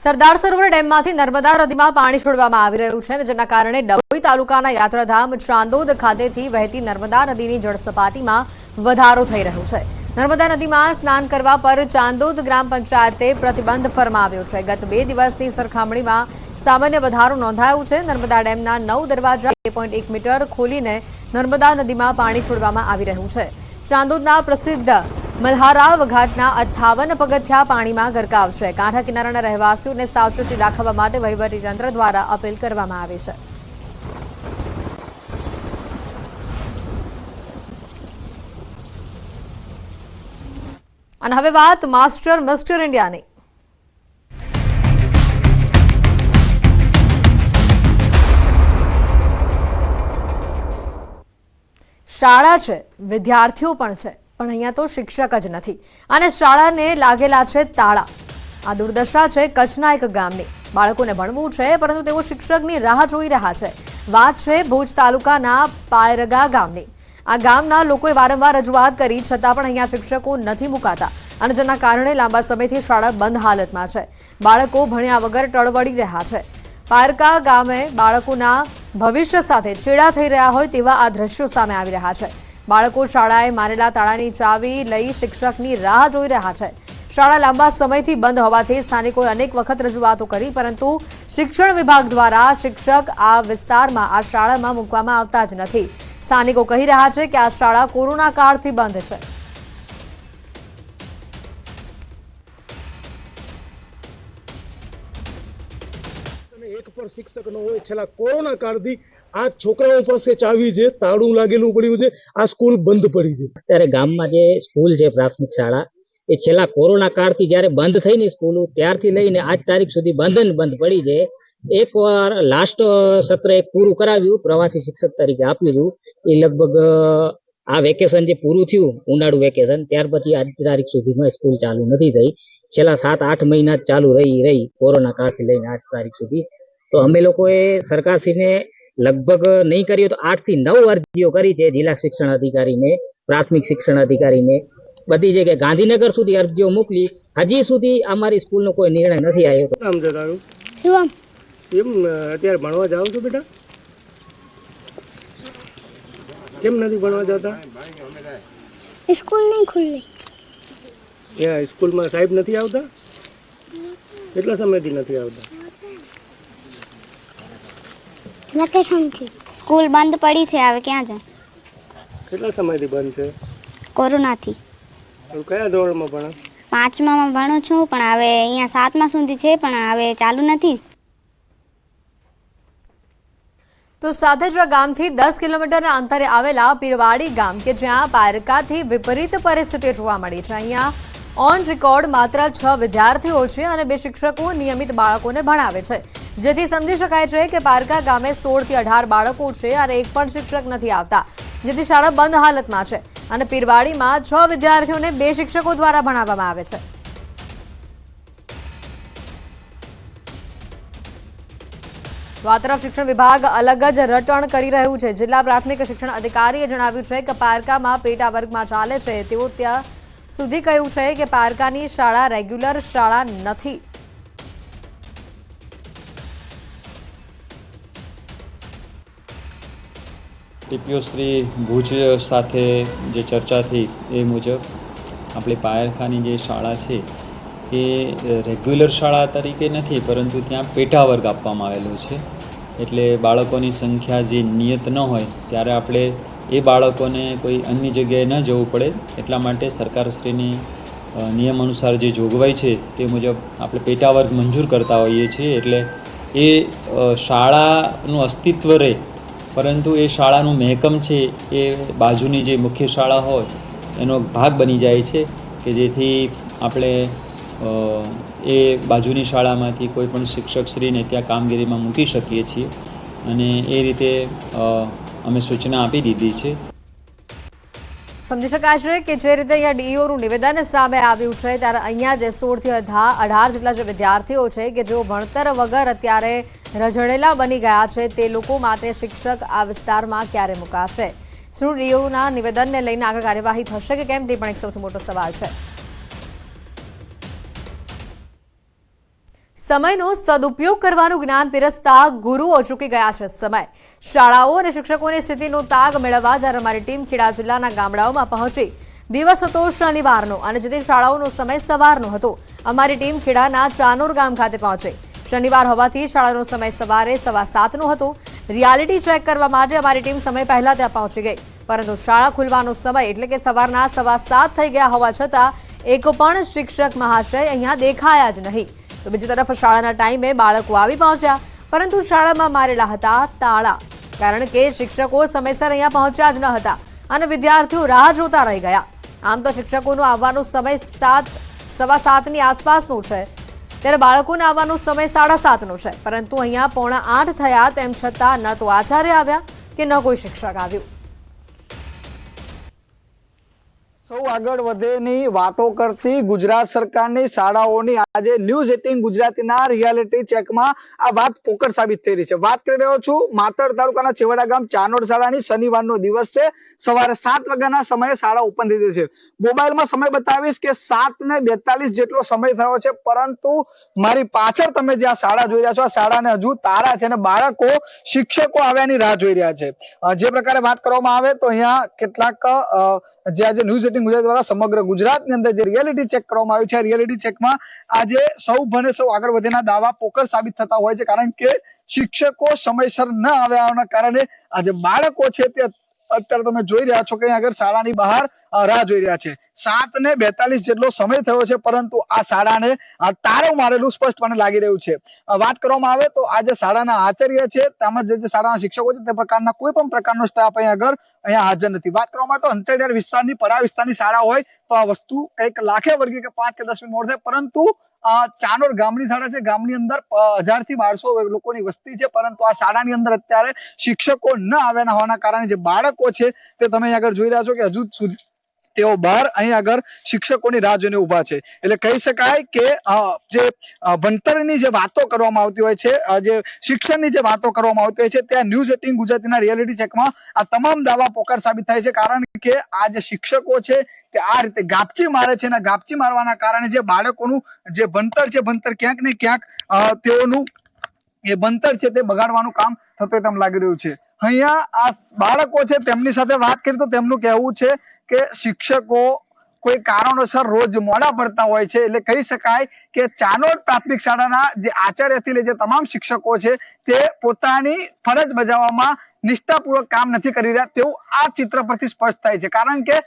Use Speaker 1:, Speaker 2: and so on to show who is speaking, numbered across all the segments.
Speaker 1: સરદાર સરોવર ડેમમાંથી નર્મદા નદીમાં પાણી છોડવામાં આવી રહ્યું છે, જેના કારણે ડભોઈ તાલુકાના યાત્રાધામ ચાંદોદ ખાતેથી વહેતી નર્મદા નદીની જળસપાટીમાં વધારો થઈ રહ્યો છે. નર્મદા નદીમાં સ્નાન કરવા પર ચાંદોદ ગ્રામ પંચાયતે પ્રતિબંધ ફરમાવ્યો છે. ગત 2 દિવસની સરખામણીમાં સામાન્ય વધારો નોંધાયો છે. નર્મદા ડેમના 9 દરવાજા 2.1 મીટર ખોલીને નર્મદા નદીમાં પાણી છોડવામાં આવી રહ્યું છે. ચાંદોદના પ્રસિદ્ધ મલ્હારાવ ઘાટના 58 પગથિયા પાણીમાં ગરકાવ છે. કાંઠા કિનારાના રહેવાસીઓને સાવચેતી દાખવવા માટે વહીવટીતંત્ર દ્વારા અપીલ કરવામાં આવી છે. અને હવે વાત મિસ્ટર ઇન્ડિયાની. શાળા છે, વિદ્યાર્થીઓ પણ છે, પણ અહીંયા તો શિક્ષક જ નથી અને શાળાને લાગેલા છે તાળા. આ દુર્દશા છે કચ્છના એક ગામની. બાળકોને ભણવું છે, પરંતુ તેઓ શિક્ષકની રાહ જોઈ રહ્યા છે. વાત છે ભુજ તાલુકાના પાયરગા ગામની. આ ગામના લોકોએ વારંવાર રજૂઆત કરી, છતાં પણ અહીંયા શિક્ષકો નથી મુકાતા અને જેના કારણે લાંબા સમયથી શાળા બંધ હાલતમાં છે. બાળકો ભણ્યા વગર ટળવળી રહ્યા છે. પાયરગા ગામે બાળકોના ભવિષ્ય સાથે ચેડા થઈ રહ્યા હોય તેવા આ દ્રશ્યો સામે આવી રહ્યા છે. બાળકો શાળાએ મારેલા તાળાની ચાવી લઈ શિક્ષકની રાહ જોઈ રહ્યા છે. શાળા લાંબા સમયથી બંધ હોવાથી સ્થાનિકોએ અનેક વખત રજૂઆતો કરી, પરંતુ શિક્ષણ વિભાગ દ્વારા શિક્ષક આ વિસ્તારમાં આ શાળામાં મૂકવામાં આવતા જ નથી. સ્થાનિકો કહી રહ્યા છે કે આ શાળા કોરોના કાળથી બંધ છે.
Speaker 2: એક પર શિક્ષક ન હોય. છેલ્લા કોરોના કાળથી આ છોકરાઓ પાસે ચાવી છે, તાળું લાગેલું પડ્યું છે, આ સ્કૂલ બંધ પડી છે.
Speaker 3: અત્યારે ગામમાં જે સ્કૂલ છે પ્રાથમિક શાળા એ છેલ્લા કોરોના કાળથી જ્યારે બંધ થઈને સ્કૂલ ત્યારથી લઈને આજ તારીખ સુધી બંધ પડી છે. એકવાર લાસ્ટ સત્ર એક પૂરું કરાવ્યું, પ્રવાસી શિક્ષક તરીકે આપ્યું હતું. એ લગભગ આ વેકેશન જે પૂરું થયું ઉનાળુ વેકેશન ત્યાર પછી આજ તારીખ સુધીમાં સ્કૂલ ચાલુ નથી થઈ. છેલ્લા 7-8 મહિના જ ચાલુ રહી કોરોના કાળથી લઈને આજ તારીખ સુધી. તો અમે લોકોએ સરકારશ્રીને લગભગ નહીં કરીએ તો 8 થી 9 અરજીઓ કરી છે. જિલ્લા શિક્ષણ અધિકારીને, પ્રાથમિક શિક્ષણ અધિકારીને, બધી જગ્યાએ ગાંધીનગર સુધી અરજીઓ મોકલી. હજી સુધી અમારી સ્કૂલનો કોઈ નિર્ણય નથી આવ્યો.
Speaker 2: નામ છે તારું? કેમ અત્યારે ભણવા જાવ છો બેટા? કેમ નથી ભણવા જતા?
Speaker 4: સ્કૂલ નહીં ખુલ્લી.
Speaker 2: ત્યાં સ્કૂલમાં સાહેબ નથી આવતા? કેટલા સમયથી નથી આવતા?
Speaker 4: વેકેશનથી. સ્કૂલ બંધ પડી છે, હવે ક્યાં જાય?
Speaker 2: કેટલા સમયથી બંધ છે?
Speaker 4: કોરોનાથી.
Speaker 2: કયા ધોરણમાં ભણે?
Speaker 4: 5મામાં ભણું છું, પણ હવે અહીંયા 7મા સુધી છે, પણ હવે ચાલુ નથી.
Speaker 1: તો સાથે જ આ ગામથી 10 કિલોમીટરના અંતરે આવેલા પીરવાડી ગામ કે જ્યાં પાયરકાથી વિપરીત પરિસ્થિતિ જોવા મળી છે. અહીંયા ઓન રેકોર્ડ માત્ર 6 વિદ્યાર્થીઓ છે અને 2 શિક્ષકો નિયમિત બાળકોને ભણાવે છે, જેથી સમજી શકાય છે કે પારકા ગામે 16 થી 18 બાળકો છે અને એક પણ શિક્ષક નથી આવતા, જેથી શાળા બંધ હાલતમાં છે. અને પીરવાડીમાં 6 વિદ્યાર્થીઓને 2 શિક્ષકો દ્વારા ભણાવવામાં આવે છે. આ તરફ શિક્ષણ વિભાગ અલગ જ રટણ કરી રહ્યું છે. જિલ્લા પ્રાથમિક શિક્ષણ અધિકારીએ જણાવ્યું છે કે પારકામાં પેટા વર્ગમાં ચાલે છે. તેઓ ત્યાં સુધી કહ્યું છે કે પારકાની શાળા રેગ્યુલર શાળા નથી.
Speaker 5: ટીપીઓ શ્રી ભુજ સાથે જે ચર્ચા થઈ એ મુજબ આપણી પાયરખાની જે શાળા છે એ રેગ્યુલર શાળા તરીકે નથી, પરંતુ ત્યાં પેટા વર્ગ આપવામાં આવેલો છે. એટલે બાળકોની સંખ્યા જે નિયત ન હોય ત્યારે આપણે એ બાળકોને કોઈ અન્ય જગ્યાએ ન જવું પડે, એટલા માટે સરકારશ્રીની નિયમ અનુસાર જે જોગવાઈ છે તે મુજબ આપણે પેટા વર્ગ મંજૂર કરતા હોઈએ છીએ. એટલે એ શાળાનું અસ્તિત્વ રહે, પરંતુ એ શાળાનું મહેકમ છે એ બાજુની જે મુખ્ય શાળા હોય એનો ભાગ બની જાય છે, કે જેથી આપણે એ બાજુની શાળામાંથી કોઈ પણ શિક્ષકશ્રીને ત્યાં કામગીરીમાં મૂકી શકીએ છીએ. અને એ રીતે અમે સૂચના આપી દીધી છે.
Speaker 1: સમજી શકાય છે કે જે રીતે અહીંયા ડીઈઓનું નિવેદન સામે આવ્યું છે, ત્યારે અહીંયા જે 16 થી 18 જેટલા જે વિદ્યાર્થીઓ છે કે જેઓ ભણતર વગર અત્યારે રઝળેલા બની ગયા છે, તે લોકો માટે શિક્ષક આ વિસ્તારમાં ક્યારે મુકાશે? શું ડીઈઓના નિવેદનને લઈને આગળ કાર્યવાહી થશે કે કેમ, તે પણ એક સૌથી મોટો સવાલ છે. સમયનો સદુપયોગ કરવાનું જ્ઞાન પીરસતા ગુરુઓ ચૂકી ગયા છે સમય. શાળાઓ અને શિક્ષકોની સ્થિતિનો તાગ મેળવવા જ્યારે અમારી ટીમ ખેડા જિલ્લાના ગામડાઓમાં પહોંચી. દિવસ હતો શનિવારનો અને જે તે શાળાઓનો સમય સવારનો હતો. અમારી ટીમ ખેડાના ચાનોર ગામ ખાતે પહોંચી. શનિવાર હોવાથી શાળાનો સમય સવારે 7:15 હતો. રિયાલિટી ચેક કરવા માટે અમારી ટીમ સમય પહેલા ત્યાં પહોંચી ગઈ, પરંતુ શાળા ખુલવાનો સમય એટલે કે સવારના 7:15 થઈ ગયા હોવા છતાં એક પણ શિક્ષક મહાશય અહીંયા દેખાયા જ નહીં. તો બીજી તરફ શાળાના ટાઈમે બાળકો આવી પહોંચ્યા, પરંતુ શાળામાં મારેલા હતા તાળા, કારણ કે શિક્ષકો સમયસર અહીંયા પહોંચ્યા જ ન હતા અને વિદ્યાર્થીઓ રાહ જોતા રહી ગયા. આમ તો શિક્ષકોનો આવવાનો સમય 7:15ની આસપાસનો છે, ત્યારે બાળકોને આવવાનો સમય 7:30નો છે, પરંતુ અહીંયા 7:45 થયા તેમ છતાં ન તો આચાર્ય આવ્યા કે ન કોઈ શિક્ષક આવ્યું.
Speaker 6: સૌ આગળ વધેની વાતો કરતી ગુજરાત સરકારની શાળાઓની આજે ન્યૂઝ 18 ગુજરાતીના રિયાલિટી ચેકમાં આ વાત પોકળ સાબિત થઈ રહી છે. વાત કરી રહ્યો છું માતર તાલુકાના છેવાડા ગામ ચાનોડ શાળાની. શનિવારનો દિવસ છે, સવારે 7 વાગ્યાના સમયે શાળા ઓપન થઈ ગઈ છે. મોબાઈલમાં સમય બતાવીશ કે 7:42 જેટલો સમય થયો છે, પરંતુ મારી પાછળ તમે જે આ શાળા જોઈ રહ્યા છો, આ શાળાને હજુ તારા છે અને બાળકો શિક્ષકો આવ્યાની રાહ જોઈ રહ્યા છે. જે પ્રકારે વાત કરવામાં આવે તો અહીંયા કેટલાક જે આજે ન્યૂઝ 18 ગુજરાત દ્વારા સમગ્ર ગુજરાતની અંદર જે રિયાલિટી ચેક કરવામાં આવ્યું છે, આ રિયાલિટી ચેકમાં આજે સૌ ભણે સૌ આગળ વધેના દાવા પોકળ સાબિત થતા હોય છે, કારણ કે શિક્ષકો સમયસર ન આવ્યાના કારણે આજે બાળકો છે તે અત્યારે તમે જોઈ રહ્યા છો કે આગળ શાળાની બહાર રાહ જોઈ રહ્યા છે. 7:42 જેટલો સમય થયો છે, પરંતુ આ શાળાને તાળું મારેલું સ્પષ્ટપણે લાગી રહ્યું છે. વાત કરવામાં આવે તો આજે શાળાના આચાર્ય છે તેમજ જે શાળાના શિક્ષકો છે તે પ્રકારના કોઈ પણ પ્રકારનો સ્ટાફ અહીંયા હાજર નથી. વાત કરવામાં આવે તો અંતરિયાળ વિસ્તારની પરા વિસ્તારની શાળા હોય તો આ વસ્તુ કંઈક લાખે વર્ગે કે 5 કે 10 મિનિટ મોડ થાય, પરંતુ ચાનોર ગામની શાળા છે, ગામની અંદર 1000 થી 1200 લોકોની વસ્તી છે, પરંતુ આ શાળાની અંદર અત્યારે શિક્ષકો ન આવ્યાના હોવાના કારણે જે બાળકો છે તે તમે આગળ જોઈ રહ્યા છો કે હજુ સુધી તેઓ બહાર અહીં આગળ શિક્ષકોની રાહ જોઈને ઉભા છે. એટલે કહી શકાય કે જે ભણતરની જે વાતો કરવામાં આવતી હોય છે, જે શિક્ષણની જે વાતો કરવામાં આવતી હોય છે, ત્યાં ન્યૂઝ 18 ગુજરાતીના રિયાલિટી ચેકમાં આ તમામ દાવા પોકળ સાબિત થાય છે, કારણ કે આ જે શિક્ષકો છે તે આ રીતે ગાપચી મારે છે અને ગાપચી મારવાના કારણે જે બાળકોનું જે ભણતર છે, ભણતર ક્યાંક ને ક્યાંક તેઓનું એ ભણતર છે તે બગાડવાનું કામ થતું તેમ લાગી રહ્યું છે. અહીંયા આ બાળકો છે તેમની સાથે વાત કરી તો તેમનું કહેવું છે કે શિક્ષકો કોઈ કારણોસર રોજ મોડા પડતા હોય છે. એટલે કહી શકાય કે ચાનોડ પ્રાથમિક શાળાના જે આચાર્યથી લઈ જે તમામ શિક્ષકો છે તે પોતાની ફરજ બજાવવામાં નિષ્ઠાપૂર્વક કામ નથી કરી રહ્યા તેવું આ ચિત્ર પરથી સ્પષ્ટ થાય છે, કારણ કે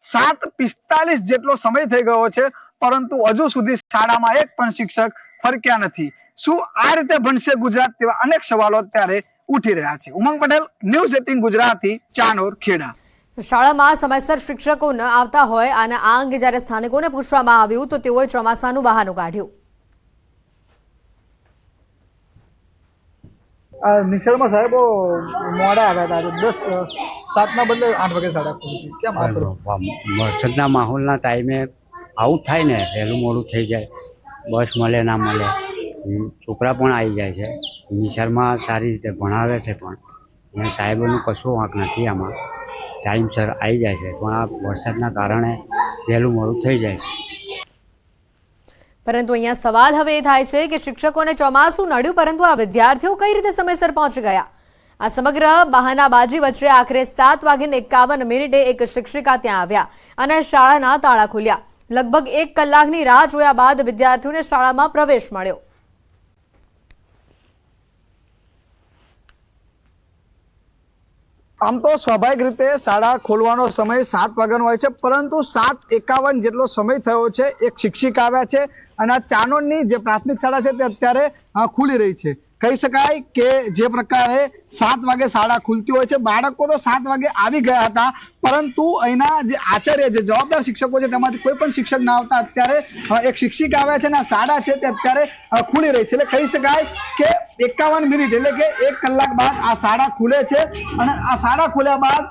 Speaker 6: 7:45 જેટલો સમય થઈ ગયો છે, પરંતુ હજુ સુધી શાળામાં એક પણ શિક્ષક ફરક્યા નથી. શું આ રીતે ભણશે ગુજરાત? તેવા અનેક સવાલો અત્યારે ઉઠી રહ્યા છે. ઉમંગ પટેલ, ન્યૂઝ 18 ગુજરાતી, ચાનોર, ખેડા.
Speaker 1: શાળામાં સમયસર શિક્ષકો ન આવતા હોય અને આ અંગે જ્યારે સ્થાનિકોને પૂછવામાં આવ્યું તો તેઓએ ચોમાસાનું બહાનું કાઢ્યું.
Speaker 6: નિશાળમાં સાહેબો મોડા આવ્યા હતા, 7 બદલે 8 વાગે શાળા ખુલી. કેમ
Speaker 7: વરસાદના માહોલના ટાઈમે આવું થાય ને, વહેલું મોડું થઈ જાય, બસ મળે ના મળે, છોકરા પણ આવી જાય છે. નિશાળમાં સારી રીતે ભણાવે છે, પણ અહીંયા સાહેબોનું કશું વાંક નથી, આમાં ટાઈમસર આવી જાય છે, પણ આ વરસાદના કારણે વહેલું મોડું થઈ જાય છે.
Speaker 1: પરંતુ અહીંયા સવાલ હવે એ થાય છે કે શિક્ષકોને ચોમાસું નડ્યું, પરંતુ આ વિદ્યાર્થીઓ કઈ રીતે સમયસર પહોંચી ગયા? આ સમગ્ર બહાનાબાજી વચ્ચે આખરે 7:51 એક શિક્ષિકા ત્યાં આવ્યા અને શાળાના તાળા ખોલ્યા. લગભગ 1 કલાકની રાહ જોયા બાદ વિદ્યાર્થીઓને શાળામાં પ્રવેશ મળ્યો.
Speaker 6: આમ તો સ્વાભાવિક રીતે શાળા ખોલવાનો સમય 7 વાગ્યાનો હોય છે, પરંતુ 7:51 જેટલો સમય થયો છે. એક શિક્ષિક આવ્યા છે અને આ ચાનોડની જે પ્રાથમિક શાળા છે તે અત્યારે ખુલી રહી છે. કહી શકાય કે જે પ્રકારે 7 વાગે શાળા ખુલતી હોય છે, બાળકો તો 7 વાગે આવી ગયા હતા, પરંતુ અહીંના જે આચાર્ય, જે જવાબદાર શિક્ષકો છે તેમાંથી કોઈ પણ શિક્ષક ના આવતા અત્યારે એક શિક્ષિક આવ્યા છે અને આ શાળા છે તે અત્યારે ખુલી રહી છે. એટલે કહી શકાય કે 51 મિનિટ એટલે કે 1 કલાક બાદ આ શાળા ખુલે છે અને આ શાળા ખુલ્યા બાદ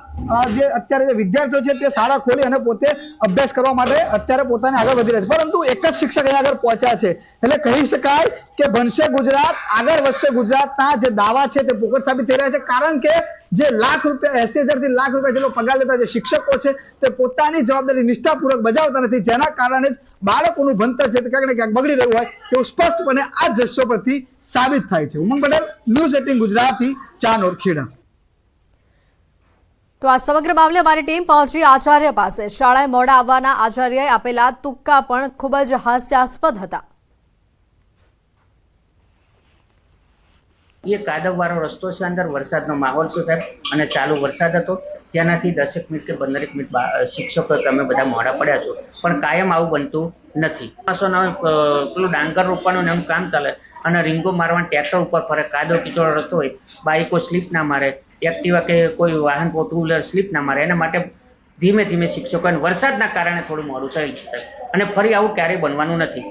Speaker 6: જે અત્યારે જે વિદ્યાર્થીઓ છે તે શાળા ખોલી અને પોતે અભ્યાસ કરવા માટે અત્યારે પોતાને આગળ વધી રહ્યા છે, પરંતુ એક જ શિક્ષક અહીંયા આગળ પહોંચ્યા છે. એટલે કહી શકાય કે બનશે ગુજરાત, આગળ વધશે ગુજરાતના જે દાવા છે તે પોકળ સાબિત થઈ રહ્યા છે. કારણ કે જે લાખ રૂપિયા 80,000 થી લાખ રૂપિયા જેટલો પગાર લેતા જે શિક્ષકો છે તે પોતાની જવાબદારી નિષ્ઠાપૂર્વક બજાવતા નથી, જેના કારણે જ બાળકોનું ભણતર છે તે ક્યાંક ને ક્યાંક બગડી રહ્યું હોય તેવું સ્પષ્ટપણે આ દ્રશ્યો પરથી સાબિત થાય છે. ઉમંગ પટેલ, ન્યૂઝ 18 ગુજરાતી, ચાનોર, ખેડા.
Speaker 1: તો આ સમગ્ર મામલે અમારી ટીમ પહોંચી આચાર્ય પાસે. શાળાએ મોડા આવવાના આચાર્યએ આપેલા તુક્કા પણ ખૂબ જ હાસ્યાસ્પદ હતા.
Speaker 8: એ કાદવવાળો રસ્તો છે, અંદર વરસાદનો માહોલ છે સાહેબ, અને ચાલુ વરસાદ હતો, જેનાથી 10 મિનિટ કે 15 મિનિટ શિક્ષકો તમે બધા મોડા પડ્યા છો, પણ કાયમ આવું બનતું નથી. પેલું ડાંગર રોપવાનું એનું કામ ચાલે અને રીંગો મારવાનું ટ્રેક્ટર ઉપર ફરે, કાદવ કિચોડ રસ્તો હોય, બાઈકો સ્લીપ ના મારે, એક્ટિવા કે કોઈ વાહન ટુ વ્હીલર સ્લીપ ના મારે, એના માટે ધીમે ધીમે શિક્ષકોને વરસાદના કારણે થોડું મોડું થયેલ છે અને ફરી આવું ક્યારેય બનવાનું નથી.